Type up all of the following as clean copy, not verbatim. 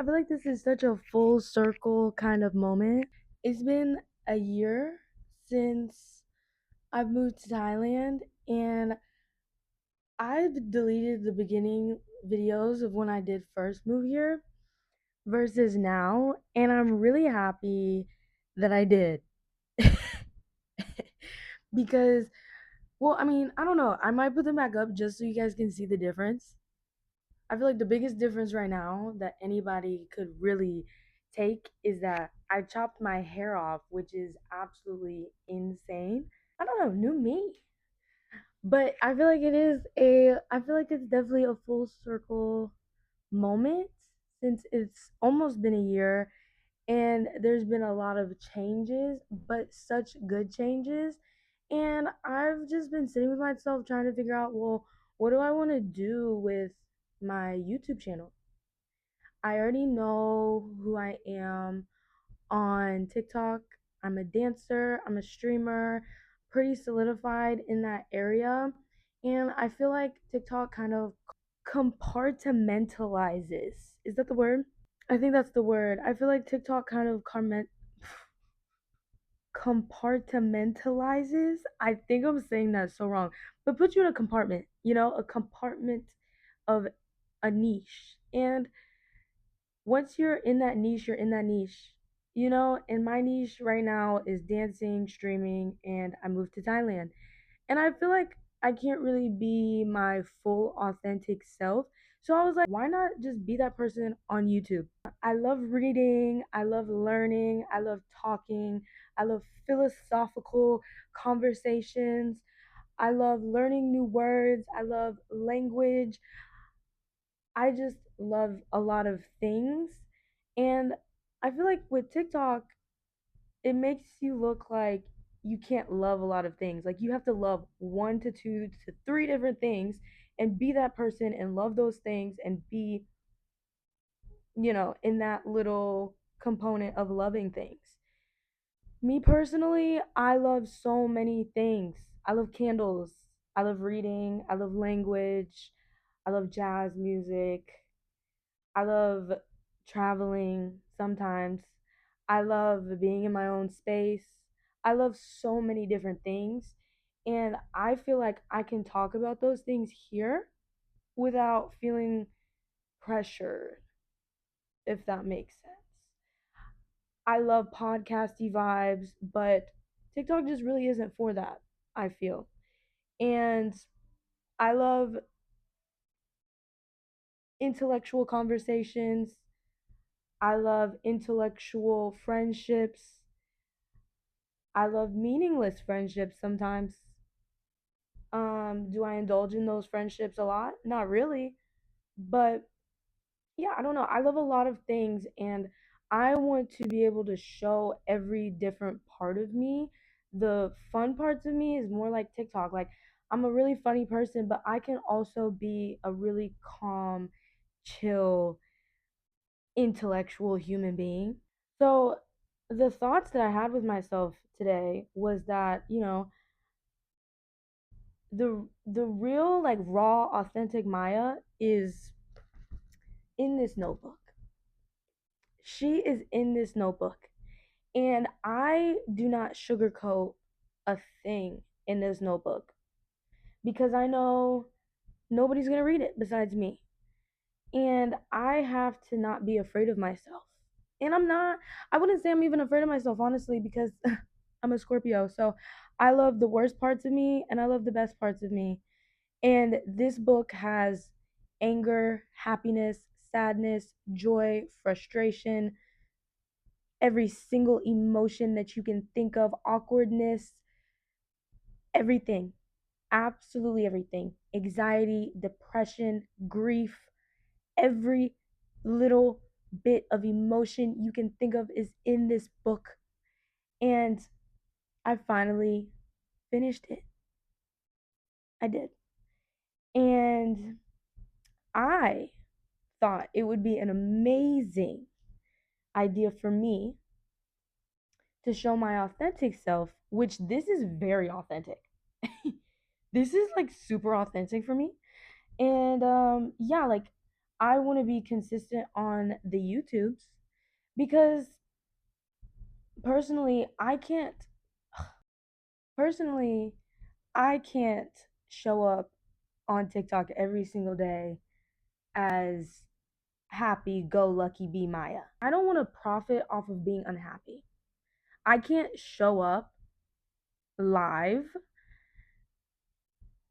I feel like this is such a full circle kind of moment. It's been a year since I've moved to Thailand, and I've deleted the beginning videos of when I did first move here versus now, and I'm really happy that I did. Because, well, I mean, I don't know. I might put them back up just so you guys can see the difference. I feel like the biggest difference right now that anybody could really take is that I chopped my hair off, which is absolutely insane. I don't know, new me. But I feel like it's definitely a full circle moment since it's almost been a year and there's been a lot of changes, but such good changes. And I've just been sitting with myself trying to figure out, well, what do I want to do with my YouTube channel? I already know who I am on TikTok. I'm a dancer, I'm a streamer, pretty solidified in that area. And I feel like TikTok kind of compartmentalizes. Is that the word? I think that's the word. I feel like TikTok kind of compartmentalizes. I think I'm saying that so wrong, but puts you in a compartment, a compartment of a niche. And once you're in that niche, you're in that niche. And my niche right now is dancing, streaming, and I moved to Thailand. And I feel like I can't really be my full authentic self. So I was like, why not just be that person on YouTube? I love reading, I love learning, I love talking, I love philosophical conversations, I love learning new words, I love language. I just love a lot of things. And I feel like with TikTok, it makes you look like you can't love a lot of things. Like you have to love one to two to three different things and be that person and love those things and be, in that little component of loving things. Me personally, I love so many things. I love candles. I love reading. I love language. I love jazz music. I love traveling sometimes. I love being in my own space. I love so many different things. And I feel like I can talk about those things here without feeling pressured, if that makes sense. I love podcasty vibes, but TikTok just really isn't for that, I feel. And I love intellectual conversations. I love intellectual friendships. I love meaningless friendships sometimes. Do I indulge in those friendships a lot? Not really. But yeah, I don't know. I love a lot of things and I want to be able to show every different part of me. The fun parts of me is more like TikTok. Like I'm a really funny person, but I can also be a really calm, chill, intellectual human being. So the thoughts that I had with myself today was that, the real like raw authentic Maya is in this notebook. She is in this notebook. And I do not sugarcoat a thing in this notebook because I know nobody's going to read it besides me. And I have to not be afraid of myself. And I wouldn't say I'm even afraid of myself, honestly, because I'm a Scorpio. So I love the worst parts of me and I love the best parts of me. And this book has anger, happiness, sadness, joy, frustration, every single emotion that you can think of, awkwardness, everything, absolutely everything. Anxiety, depression, grief, every little bit of emotion you can think of is in this book. And I finally finished it. I did. And I thought it would be an amazing idea for me to show my authentic self, which this is very authentic. This is like super authentic for me. And yeah, like I want to be consistent on the YouTubes because personally, I can't personally I can't show up on TikTok every single day as happy go lucky be Maya. I don't want to profit off of being unhappy. I can't show up live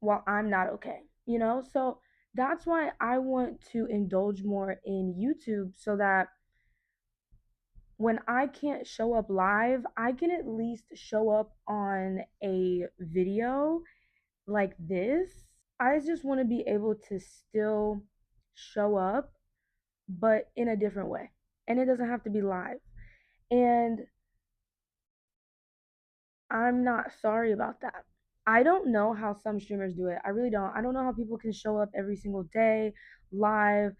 while I'm not okay, you know? So that's why I want to indulge more in YouTube so that when I can't show up live, I can at least show up on a video like this. I just want to be able to still show up, but in a different way. And it doesn't have to be live. And I'm not sorry about that. I don't know how some streamers do it. I really don't. I don't know how people can show up every single day live.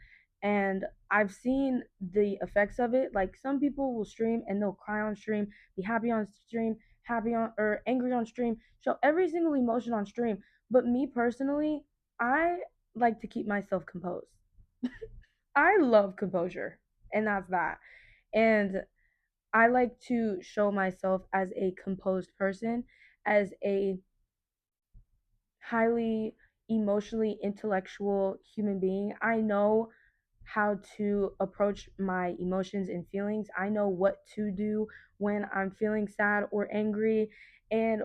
And I've seen the effects of it. Like some people will stream and they'll cry on stream, be happy on stream, happy on or angry on stream, show every single emotion on stream. But me personally, I like to keep myself composed. I love composure, and that's that. And I like to show myself as a composed person, as a highly emotionally intellectual human being. I know how to approach my emotions and feelings. I know what to do when I'm feeling sad or angry and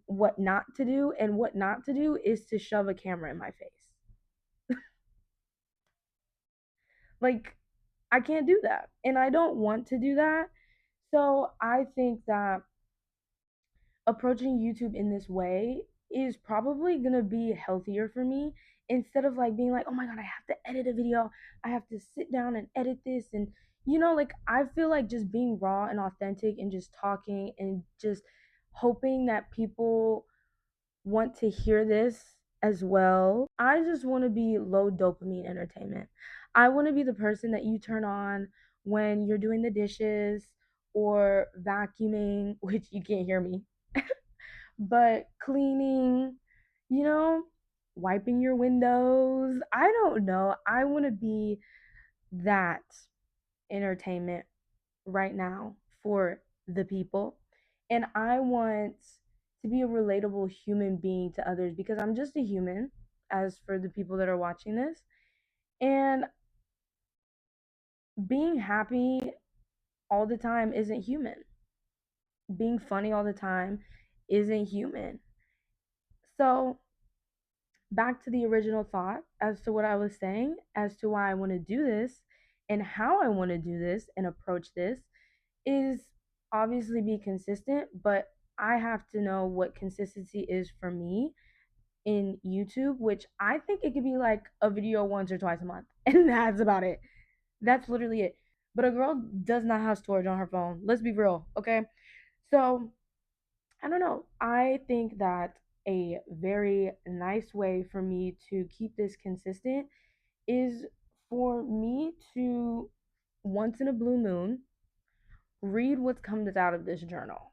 what not to do. And what not to do is to shove a camera in my face. Like, I can't do that. And I don't want to do that. So I think that approaching YouTube in this way is probably gonna be healthier for me instead of like being like, oh my god, I have to edit a video, I have to sit down and edit this. And like I feel like just being raw and authentic and just talking and just hoping that people want to hear this as well. I just want to be low dopamine entertainment. I want to be the person that you turn on when you're doing the dishes or vacuuming, which you can't hear me, but cleaning, you know, wiping your windows. I don't know. I want to be that entertainment right now for the people. And I want to be a relatable human being to others because I'm just a human, as for the people that are watching this. And being happy all the time isn't human. Being funny all the time isn't human. So back to the original thought as to what I was saying, as to why I want to do this and how I want to do this and approach this is obviously be consistent, but I have to know what consistency is for me in YouTube, which I think it could be like a video once or twice a month, and that's about it. That's literally it. But a girl does not have storage on her phone. Let's be real, okay? So I don't know. I think that a very nice way for me to keep this consistent is for me to once in a blue moon read what's comes out of this journal.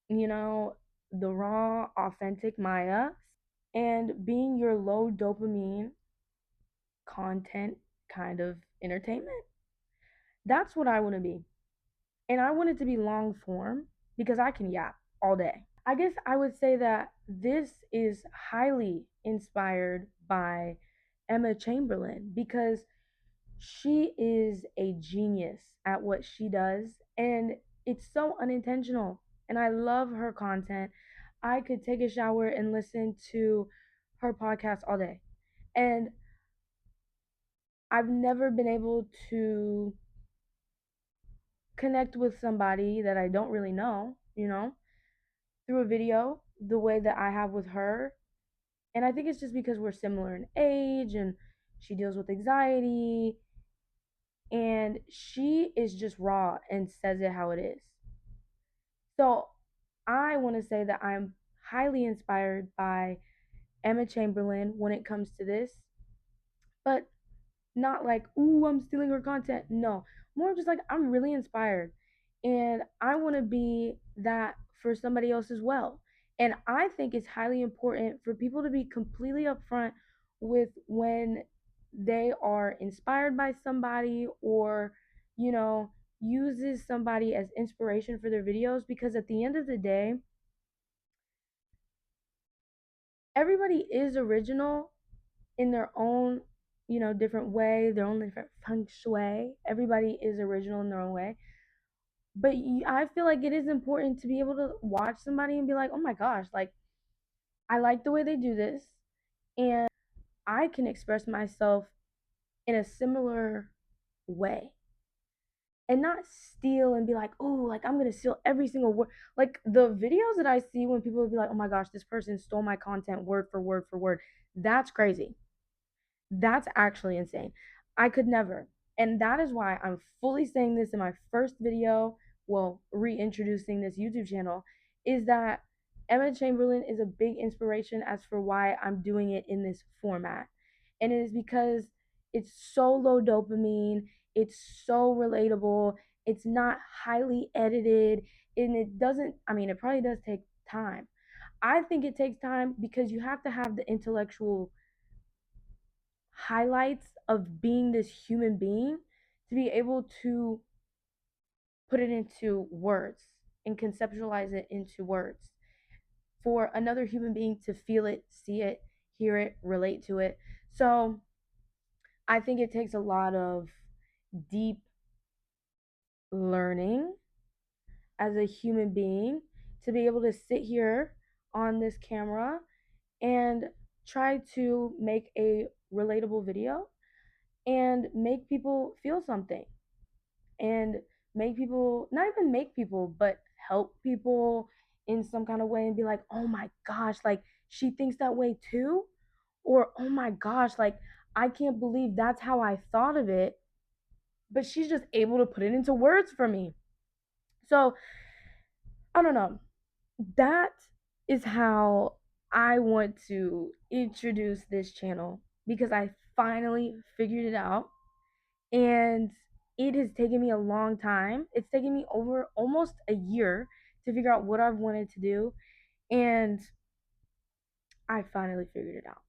You know, the raw, authentic Maya and being your low dopamine content kind of entertainment. That's what I want to be. And I want it to be long form because I can yap all day. I guess I would say that this is highly inspired by Emma Chamberlain because she is a genius at what she does and it's so unintentional. And I love her content. I could take a shower and listen to her podcast all day. And I've never been able to connect with somebody that I don't really know, through a video the way that I have with her. And I think it's just because we're similar in age and she deals with anxiety and she is just raw and says it how it is. So I want to say that I'm highly inspired by Emma Chamberlain when it comes to this, but not like, ooh, I'm stealing her content. No, more just like I'm really inspired and I want to be that for somebody else as well. And I think it's highly important for people to be completely upfront with when they are inspired by somebody, or, you know, uses somebody as inspiration for their videos, because at the end of the day, everybody is original in their own, different way, their own different feng shui. Everybody is original in their own way. But I feel like it is important to be able to watch somebody and be like, oh my gosh, like, I like the way they do this, and I can express myself in a similar way, and not steal and be like, oh, like, I'm gonna steal every single word. Like, the videos that I see when people will be like, oh my gosh, this person stole my content word for word for word. That's crazy. That's actually insane. I could never. And that is why I'm fully saying this in my first video, well, reintroducing this YouTube channel, is that Emma Chamberlain is a big inspiration as for why I'm doing it in this format. And it is because it's so low dopamine, it's so relatable, it's not highly edited, and it doesn't, I mean, it probably does take time. I think it takes time because you have to have the intellectual highlights of being this human being to be able to put it into words and conceptualize it into words for another human being to feel it, see it, hear it, relate to it. So I think it takes a lot of deep learning as a human being to be able to sit here on this camera and try to make a relatable video and make people feel something, and make people, not even make people, but help people in some kind of way, and be like, oh my gosh, like, she thinks that way too, or oh my gosh, like, I can't believe that's how I thought of it, but she's just able to put it into words for me. So I don't know, that is how I want to introduce this channel, because I finally figured it out. And it has taken me a long time. It's taken me over almost a year to figure out what I've wanted to do. And I finally figured it out.